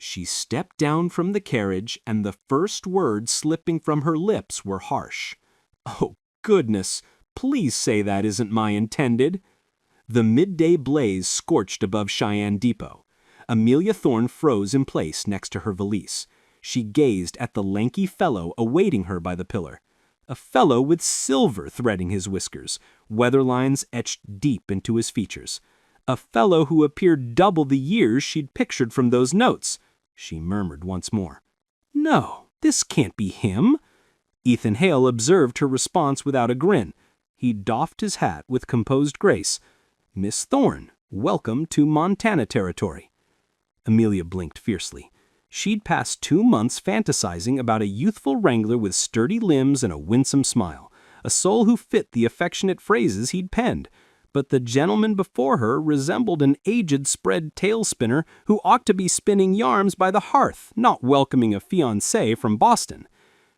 She stepped down from the carriage, and the first words slipping from her lips were harsh. "Oh, goodness, please say that isn't my intended." The midday blaze scorched above Cheyenne Depot. Amelia Thorne froze in place next to her valise. She gazed at the lanky fellow awaiting her by the pillar. A fellow with silver threading his whiskers, weather lines etched deep into his features. A fellow who appeared double the years she'd pictured from those notes. She murmured once more, "No, this can't be him." Ethan Hale observed her response without a grin. He doffed his hat with composed grace. "Miss Thorne, welcome to Montana territory." Amelia blinked fiercely. She'd passed 2 months fantasizing about a youthful wrangler with sturdy limbs and a winsome smile, a soul who fit the affectionate phrases he'd penned. But the gentleman before her resembled an aged spread tail spinner who ought to be spinning yarns by the hearth, not welcoming a fiancé from Boston.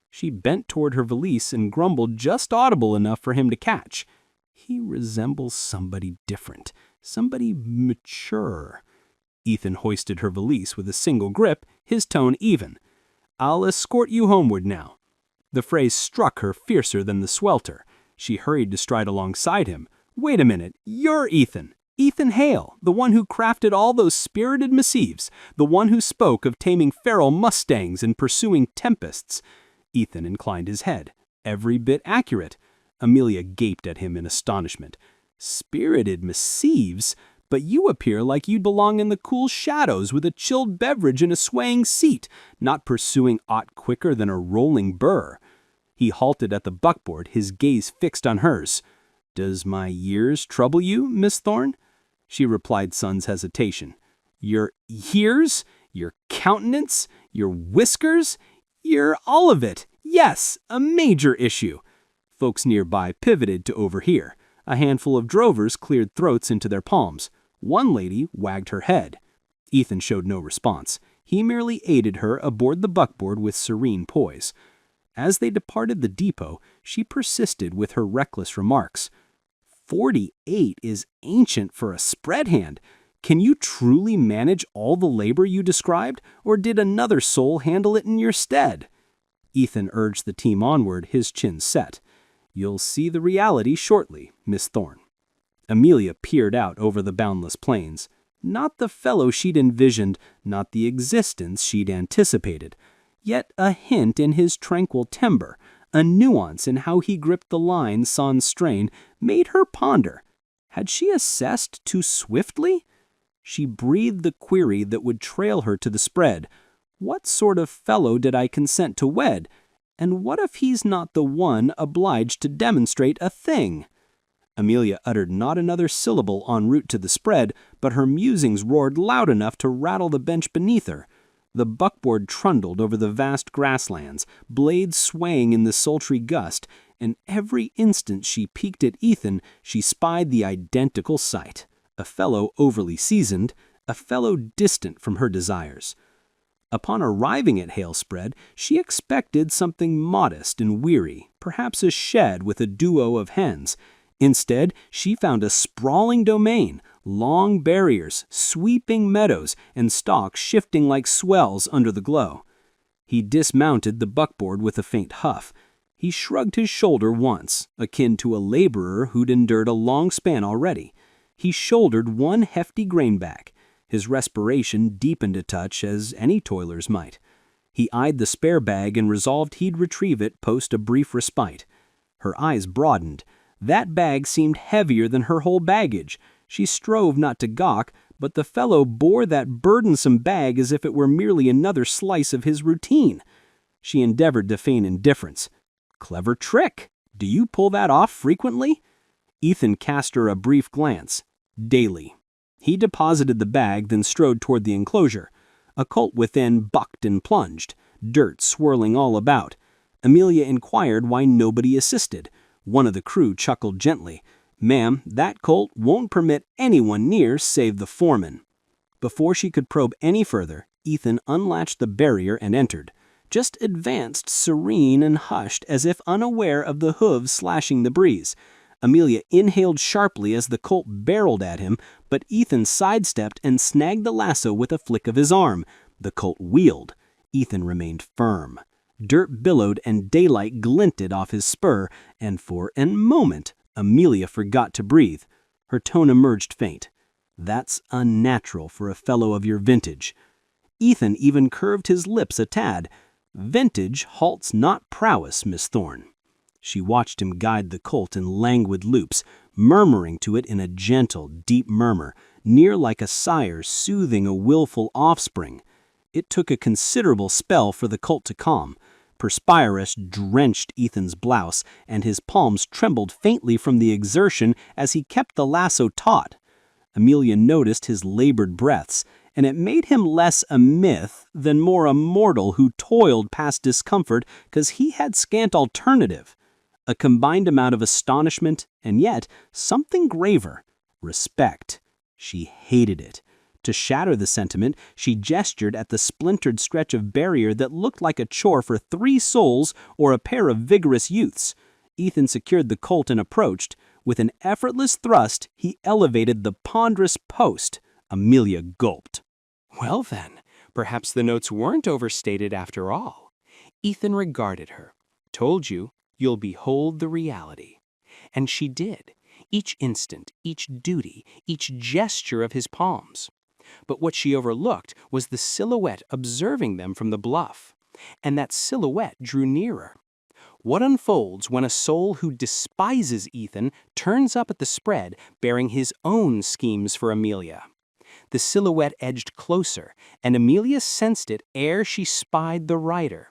She bent toward her valise and grumbled just audible enough for him to catch. "He resembles somebody different, somebody mature." Ethan hoisted her valise with a single grip, his tone even. "I'll escort you homeward now." The phrase struck her fiercer than the swelter. She hurried to stride alongside him. "Wait a minute, you're Ethan. Ethan Hale, the one who crafted all those spirited missives, the one who spoke of taming feral mustangs and pursuing tempests." Ethan inclined his head. "Every bit accurate." Amelia gaped at him in astonishment. "Spirited missives? But you appear like you belong in the cool shadows with a chilled beverage and a swaying seat, not pursuing aught quicker than a rolling burr." He halted at the buckboard, his gaze fixed on hers. "Does my years trouble you, Miss Thorne?" She replied sans hesitation. "Your years? Your countenance? Your whiskers? You're all of it. Yes, a major issue." Folks nearby pivoted to overhear. A handful of drovers cleared throats into their palms. One lady wagged her head. Ethan showed no response. He merely aided her aboard the buckboard with serene poise. As they departed the depot, she persisted with her reckless remarks. 48 is ancient for a spread hand. Can you truly manage all the labor you described, or did another soul handle it in your stead?" Ethan urged the team onward, his chin set. "You'll see the reality shortly, Miss Thorne." Amelia peered out over the boundless plains. Not the fellow she'd envisioned, not the existence she'd anticipated. Yet a hint in his tranquil timbre, a nuance in how he gripped the line sans strain, made her ponder. Had she assessed too swiftly? She breathed the query that would trail her to the spread. What sort of fellow did I consent to wed? And what if he's not the one obliged to demonstrate a thing? Amelia uttered not another syllable en route to the spread, but her musings roared loud enough to rattle the bench beneath her. The buckboard trundled over the vast grasslands, blades swaying in the sultry gust, and every instant she peeked at Ethan, she spied the identical sight. A fellow overly seasoned, a fellow distant from her desires. Upon arriving at Hale Spread, she expected something modest and weary, perhaps a shed with a duo of hens. Instead, she found a sprawling domain, long barriers, sweeping meadows, and stalks shifting like swells under the glow. He dismounted the buckboard with a faint huff. He shrugged his shoulder once, akin to a laborer who'd endured a long span already. He shouldered one hefty grainback. His respiration deepened a touch, as any toiler's might. He eyed the spare bag and resolved he'd retrieve it post a brief respite. Her eyes broadened. That bag seemed heavier than her whole baggage. She strove not to gawk, but the fellow bore that burdensome bag as if it were merely another slice of his routine. She endeavored to feign indifference. "Clever trick. Do you pull that off frequently?" Ethan cast her a brief glance. "Daily." He deposited the bag, then strode toward the enclosure. A colt within bucked and plunged, dirt swirling all about. Amelia inquired why nobody assisted. One of the crew chuckled gently. "Ma'am, that colt won't permit anyone near save the foreman." Before she could probe any further, Ethan unlatched the barrier and entered. Just advanced serene and hushed, as if unaware of the hooves slashing the breeze. Amelia inhaled sharply as the colt barreled at him, but Ethan sidestepped and snagged the lasso with a flick of his arm. The colt wheeled. Ethan remained firm. Dirt billowed and daylight glinted off his spur, and for a moment, Amelia forgot to breathe. Her tone emerged faint. "That's unnatural for a fellow of your vintage." Ethan even curved his lips a tad. "Vintage halts not prowess, Miss Thorne." She watched him guide the colt in languid loops, murmuring to it in a gentle, deep murmur, near like a sire soothing a willful offspring. It took a considerable spell for the colt to calm. Perspiration drenched Ethan's blouse, and his palms trembled faintly from the exertion as he kept the lasso taut. Amelia noticed his labored breaths, and it made him less a myth than more a mortal who toiled past discomfort because he had scant alternative. A combined amount of astonishment and yet something graver, respect. She hated it. To shatter the sentiment, she gestured at the splintered stretch of barrier that looked like a chore for 3 souls or a pair of vigorous youths. Ethan secured the colt and approached. With an effortless thrust, he elevated the ponderous post. Amelia gulped. Well then, perhaps the notes weren't overstated after all. Ethan regarded her. "Told you, you'll behold the reality." And she did. Each instant, each duty, each gesture of his palms. But what she overlooked was the silhouette observing them from the bluff. And that silhouette drew nearer. What unfolds when a soul who despises Ethan turns up at the spread, bearing his own schemes for Amelia? The silhouette edged closer, and Amelia sensed it ere she spied the rider.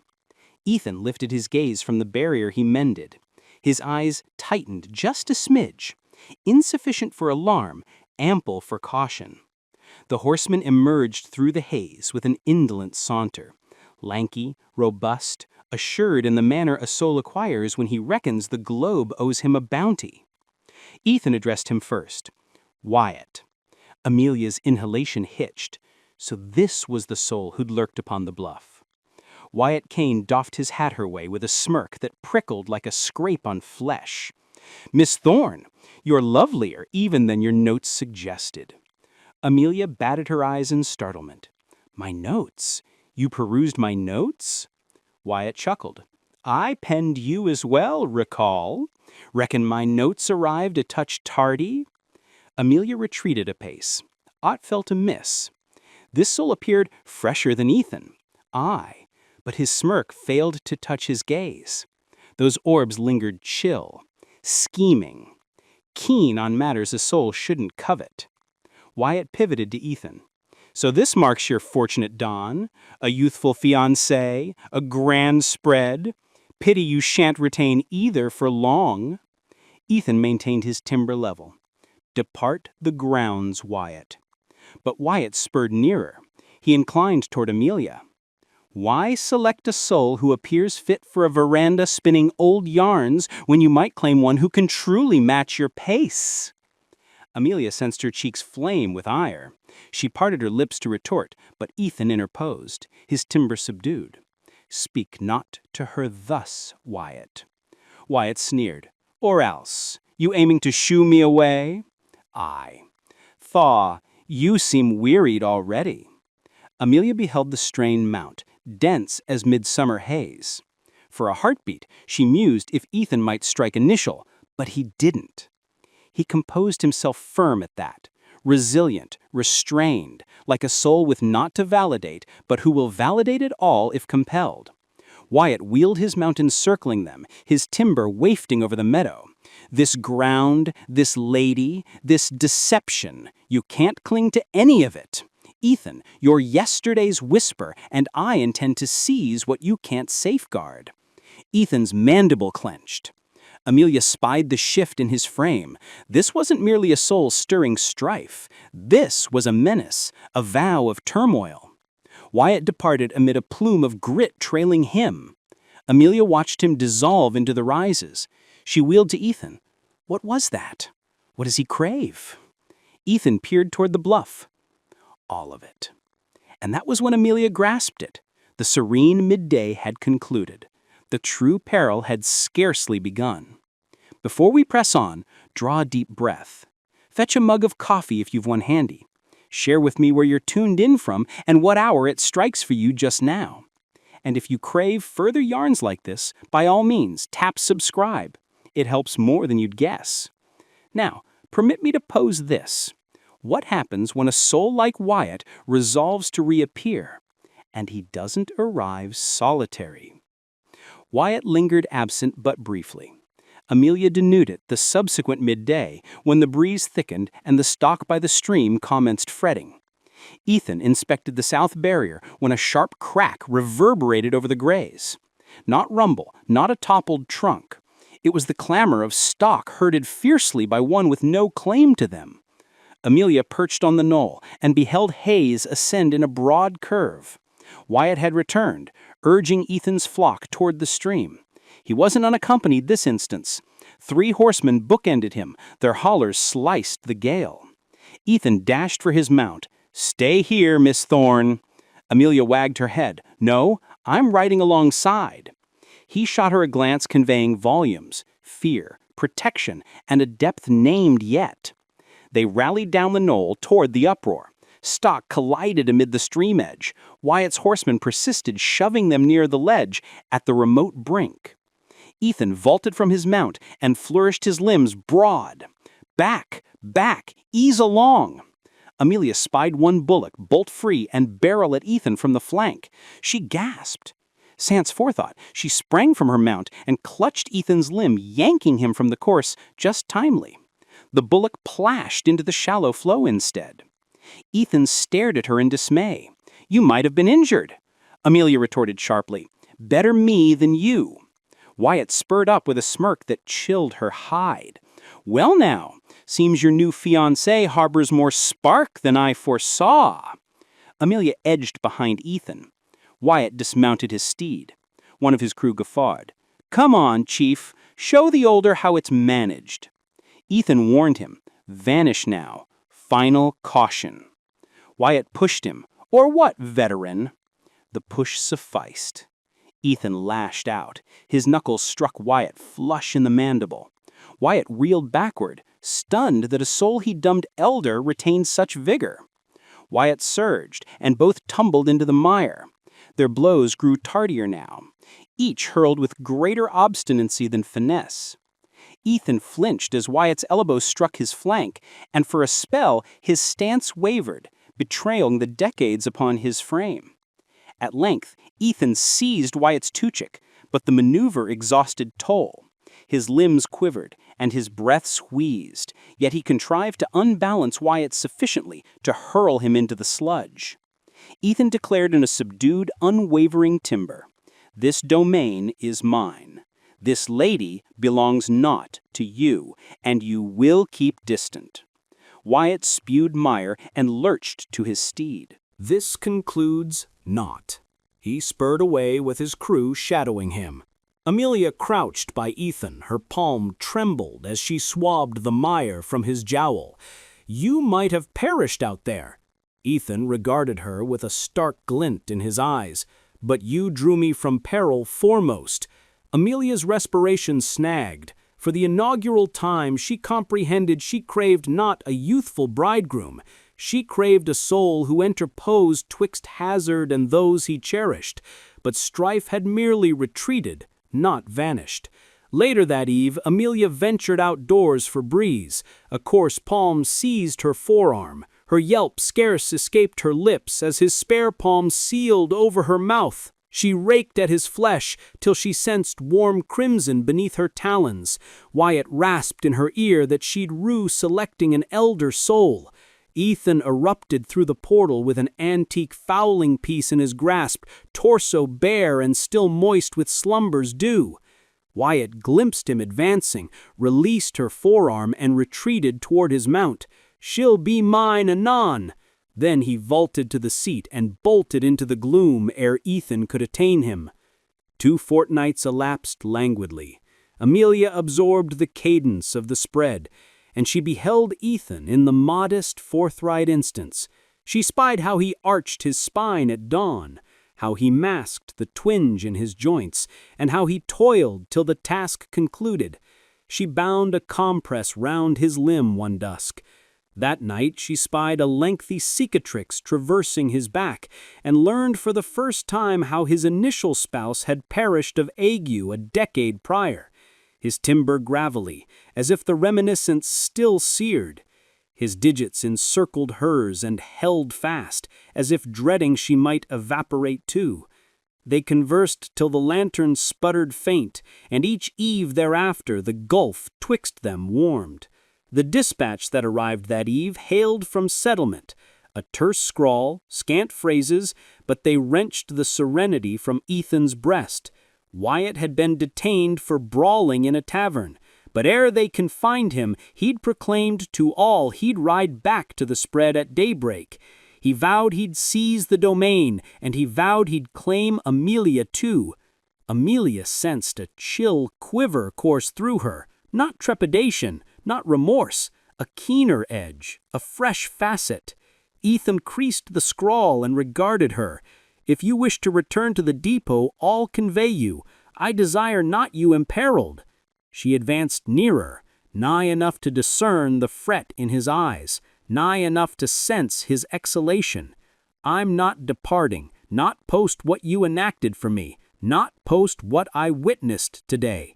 Ethan lifted his gaze from the barrier he mended. His eyes tightened just a smidge, insufficient for alarm, ample for caution. The horseman emerged through the haze with an indolent saunter, lanky, robust, assured in the manner a soul acquires when he reckons the globe owes him a bounty. Ethan addressed him first. "Wyatt." Amelia's inhalation hitched. So this was the soul who'd lurked upon the bluff. Wyatt Kane doffed his hat her way with a smirk that prickled like a scrape on flesh. "Miss Thorne, you're lovelier even than your notes suggested." Amelia batted her eyes in startlement. "My notes? You perused my notes?" Wyatt chuckled. "I penned you as well, recall. Reckon my notes arrived a touch tardy?" Amelia retreated a pace. Aught felt amiss. This soul appeared fresher than Ethan. Aye, but his smirk failed to touch his gaze. Those orbs lingered chill, scheming, keen on matters a soul shouldn't covet. Wyatt pivoted to Ethan. "So this marks your fortunate dawn? A youthful fiancé? A grand spread? Pity you shan't retain either for long." Ethan maintained his timber level. "Depart the grounds, Wyatt." But Wyatt spurred nearer. He inclined toward Amelia. "Why select a soul who appears fit for a veranda spinning old yarns when you might claim one who can truly match your pace?" Amelia sensed her cheeks flame with ire. She parted her lips to retort, but Ethan interposed, his timbre subdued. "Speak not to her thus, Wyatt." Wyatt sneered. "Or else, you aiming to shoo me away?" "Aye. Thaw, you seem wearied already." Amelia beheld the strain mount, dense as midsummer haze. For a heartbeat, she mused if Ethan might strike initial, but he didn't. He composed himself firm at that, resilient, restrained, like a soul with naught to validate, but who will validate it all if compelled. Wyatt wheeled his mount encircling them, his timber wafting over the meadow. "This ground, this lady, this deception, you can't cling to any of it. Ethan, you're yesterday's whisper, and I intend to seize what you can't safeguard." Ethan's mandible clenched. Amelia spied the shift in his frame. This wasn't merely a soul stirring strife. This was a menace, a vow of turmoil. Wyatt departed amid a plume of grit trailing him. Amelia watched him dissolve into the rises. She wheeled to Ethan. What was that? What does he crave? Ethan peered toward the bluff. All of it. And that was when Amelia grasped it. The serene midday had concluded. The true peril had scarcely begun. Before we press on, draw a deep breath. Fetch a mug of coffee if you've one handy. Share with me where you're tuned in from and what hour it strikes for you just now. And if you crave further yarns like this, by all means, tap subscribe. It helps more than you'd guess. Now, permit me to pose this. What happens when a soul like Wyatt resolves to reappear, and he doesn't arrive solitary? Wyatt lingered absent but briefly. Amelia denuded the subsequent midday when the breeze thickened and the stock by the stream commenced fretting. Ethan inspected the south barrier when a sharp crack reverberated over the graze. Not rumble, not a toppled trunk. It was the clamor of stock herded fiercely by one with no claim to them. Amelia perched on the knoll and beheld Hayes ascend in a broad curve. Wyatt had returned, urging Ethan's flock toward the stream. He wasn't unaccompanied this instance. 3 horsemen bookended him, their hollers sliced the gale. Ethan dashed for his mount. "Stay here, Miss Thorne." Amelia wagged her head. "No, I'm riding alongside." He shot her a glance conveying volumes, fear, protection, and a depth named yet. They rallied down the knoll toward the uproar. Stock collided amid the stream edge. Wyatt's horsemen persisted, shoving them near the ledge at the remote brink. Ethan vaulted from his mount and flourished his limbs broad. "Back, back, ease along." Amelia spied one bullock bolt free and barrel at Ethan from the flank. She gasped. Sans forethought, she sprang from her mount and clutched Ethan's limb, yanking him from the course just timely. The bullock plashed into the shallow flow instead. Ethan stared at her in dismay. "You might have been injured." Amelia retorted sharply. "Better me than you." Wyatt spurred up with a smirk that chilled her hide. "Well now, seems your new fiancé harbors more spark than I foresaw." Amelia edged behind Ethan. Wyatt dismounted his steed. One of his crew guffawed. "Come on, Chief, show the older how it's managed." Ethan warned him. "Vanish now. Final caution." Wyatt pushed him. "Or what, veteran?" The push sufficed. Ethan lashed out. His knuckles struck Wyatt flush in the mandible. Wyatt reeled backward, stunned that a soul he dubbed elder retained such vigor. Wyatt surged, and both tumbled into the mire. Their blows grew tardier now. Each hurled with greater obstinacy than finesse. Ethan flinched as Wyatt's elbow struck his flank, and for a spell his stance wavered, betraying the decades upon his frame. At length, Ethan seized Wyatt's tunic, but the maneuver exhausted toll. His limbs quivered, and his breath wheezed, yet he contrived to unbalance Wyatt sufficiently to hurl him into the sludge. Ethan declared in a subdued, unwavering timbre, "This domain is mine. This lady belongs not to you, and you will keep distant." Wyatt spewed mire and lurched to his steed. This concludes not. He spurred away with his crew shadowing him. Amelia crouched by Ethan, her palm trembled as she swabbed the mire from his jowl. "You might have perished out there." Ethan regarded her with a stark glint in his eyes. "But you drew me from peril foremost." Amelia's respiration snagged. For the inaugural time she comprehended she craved not a youthful bridegroom. She craved a soul who interposed twixt hazard and those he cherished. But strife had merely retreated, not vanished. Later that eve, Amelia ventured outdoors for breeze. A coarse palm seized her forearm. Her yelp scarce escaped her lips as his spare palm sealed over her mouth. She raked at his flesh till she sensed warm crimson beneath her talons. Wyatt rasped in her ear that she'd rue selecting an elder soul. Ethan erupted through the portal with an antique fowling piece in his grasp, torso bare and still moist with slumber's dew. Wyatt glimpsed him advancing, released her forearm, and retreated toward his mount. "She'll be mine anon." Then he vaulted to the seat and bolted into the gloom ere Ethan could attain him. 2 fortnights elapsed languidly. Amelia absorbed the cadence of the spread, and she beheld Ethan in the modest, forthright instance. She spied how he arched his spine at dawn, how he masked the twinge in his joints, and how he toiled till the task concluded. She bound a compress round his limb one dusk. That night she spied a lengthy cicatrix traversing his back, and learned for the first time how his initial spouse had perished of ague a decade prior. His timber gravelly, as if the reminiscence still seared. His digits encircled hers and held fast, as if dreading she might evaporate too. They conversed till the lantern sputtered faint, and each eve thereafter the gulf twixt them warmed. The dispatch that arrived that eve hailed from settlement, a terse scrawl, scant phrases, but they wrenched the serenity from Ethan's breast. Wyatt had been detained for brawling in a tavern, but ere they confined him, he'd proclaimed to all he'd ride back to the spread at daybreak. He vowed he'd seize the domain, and he vowed he'd claim Amelia too. Amelia sensed a chill quiver course through her, not trepidation, not remorse, a keener edge, a fresh facet. Ethan creased the scrawl and regarded her. If you wish to return to the depot, I'll convey you. I desire not you imperiled. She advanced nearer, nigh enough to discern the fret in his eyes, nigh enough to sense his exhalation. I'm not departing, not post what you enacted for me, not post what I witnessed today.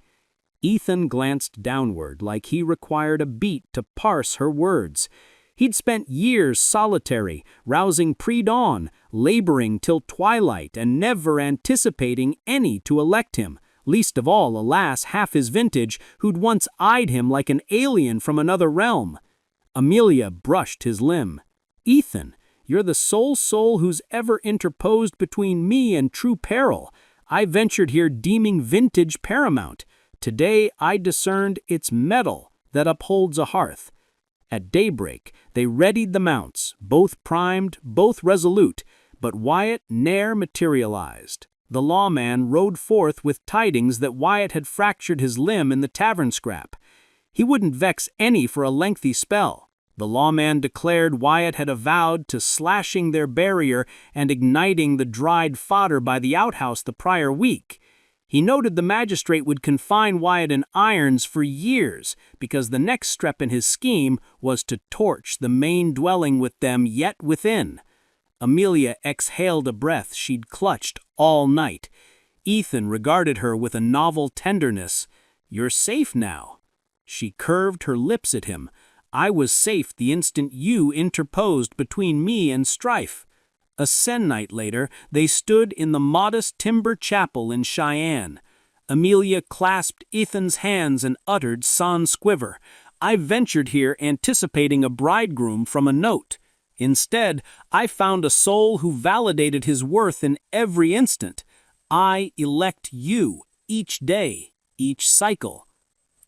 Ethan glanced downward like he required a beat to parse her words. He'd spent years solitary, rousing pre-dawn, laboring till twilight, and never anticipating any to elect him, least of all, alas, half his vintage, who'd once eyed him like an alien from another realm. Amelia brushed his limb. Ethan, you're the sole soul who's ever interposed between me and true peril. I ventured here deeming vintage paramount. Today I discerned its metal that upholds a hearth. At daybreak they readied the mounts, both primed, both resolute, but Wyatt ne'er materialized. The lawman rode forth with tidings that Wyatt had fractured his limb in the tavern scrap. He wouldn't vex any for a lengthy spell. The lawman declared Wyatt had avowed to slashing their barrier and igniting the dried fodder by the outhouse the prior week. He noted the magistrate would confine Wyatt in irons for years, because the next step in his scheme was to torch the main dwelling with them yet within. Amelia exhaled a breath she'd clutched all night. Ethan regarded her with a novel tenderness. You're safe now. She curved her lips at him. I was safe the instant you interposed between me and strife. A se'nnight later, they stood in the modest timber chapel in Cheyenne. Amelia clasped Ethan's hands and uttered sans quiver. I ventured here anticipating a bridegroom from a note. Instead, I found a soul who validated his worth in every instant. I elect you, each day, each cycle.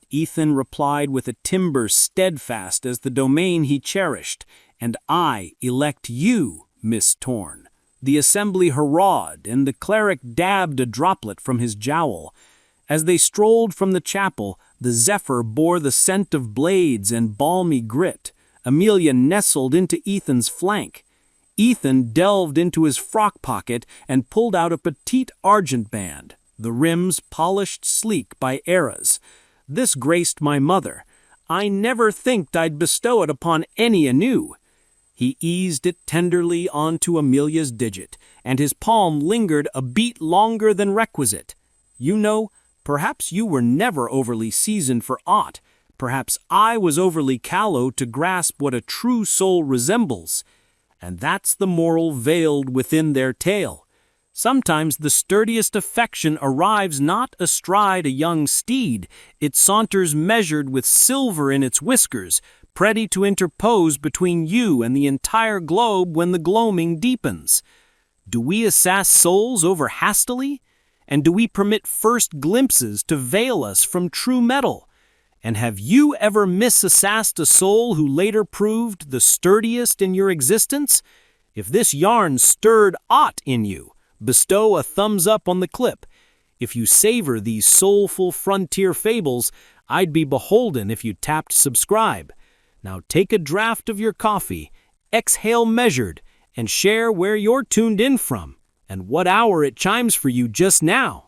Ethan replied with a timbre steadfast as the domain he cherished, and I elect you, Miss Torn. The assembly hurrahed, and the cleric dabbed a droplet from his jowl. As they strolled from the chapel, the zephyr bore the scent of blades and balmy grit. Amelia nestled into Ethan's flank. Ethan delved into his frock pocket and pulled out a petite argent band, the rims polished sleek by eras. This graced my mother. I never thinked I'd bestow it upon any anew. He eased it tenderly onto Amelia's digit, and his palm lingered a beat longer than requisite. You know, perhaps you were never overly seasoned for aught. Perhaps I was overly callow to grasp what a true soul resembles. And that's the moral veiled within their tale. Sometimes the sturdiest affection arrives not astride a young steed. It saunters measured with silver in its whiskers, ready to interpose between you and the entire globe when the gloaming deepens. Do we assass souls over hastily? And do we permit first glimpses to veil us from true metal? And have you ever misassassed a soul who later proved the sturdiest in your existence? If this yarn stirred aught in you, bestow a thumbs up on the clip. If you savor these soulful frontier fables, I'd be beholden if you tapped subscribe. Now take a draught of your coffee, exhale measured, and share where you're tuned in from and what hour it chimes for you just now.